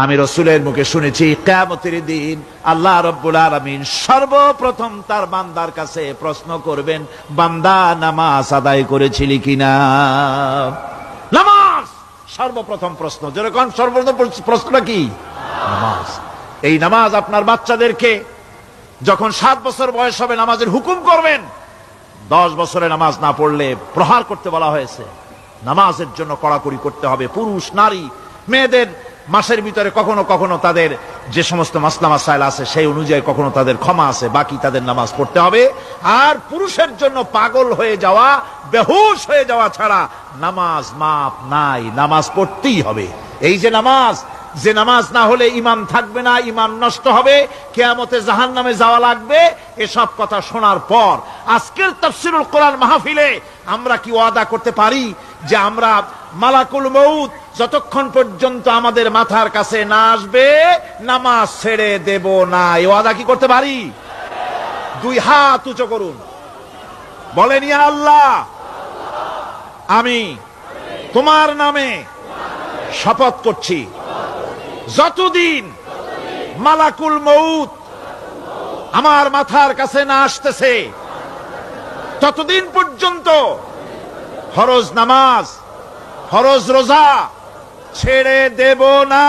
আমি রাসূলের মুখে শুনেছি কিয়ামতের দিন আল্লাহ রাব্বুল আলামিন সর্বপ্রথম তার বান্দার কাছে প্রশ্ন করবেন, বান্দা নামাজ আদায় করেছিলি কিনা? নামাজ সর্বপ্রথম প্রশ্ন। যেরকম সর্বপ্রথম প্রশ্নটা কি? নামাজ। এই নামাজ আপনার বাচ্চাদেরকে যখন 7 বছর বয়স হবে নামাজের হুকুম করবেন। 10 বছরে নামাজ না পড়লে প্রহার করতে বলা হয়েছে। নামাজের জন্য কড়াকড়ি করতে হবে। পুরুষ নারী মেয়েদের মাসের ভিতরে কখনো কখনো তাদের যে সমস্ত মাসলা মাসাইল আছে সেই অনুযায়ী কখনো তাদের ক্ষমা আছে, বাকি তাদের নামাজ পড়তে হবে। আর পুরুষের জন্য পাগল হয়ে যাওয়া, বেহুশ হয়ে যাওয়া ছাড়া নামাজ মাপ নাই, নামাজ পড়তেই হবে। এই যে নামাজ, যে নামাজ না হলে ঈমান থাকবে না, ঈমান নষ্ট হবে, কিয়ামতে জাহান্নামে যাওয়া লাগবে, এসব কথা শোনার পর আজকের তাফসীরুল কোরআন মাহফিলে আমরা কি ওয়াদা করতে পারি যে আমরা মালাকুল মউত যতক্ষণ পর্যন্ত আমাদের মাথার কাছে না আসবে নামাজ ছেড়ে দেব না? এই ওয়াদা কি করতে পারি? 2 হাত উঁচু করুন, বলেন ইয়া আল্লাহ, আমি তোমার নামে শপথ করছি, যতদিন মালাকুল মউত আমার মাথার কাছে না আসতেছে ততদিন পর্যন্ত ফরজ নামাজ, ফরজ রোজা ছেড়ে দেব না।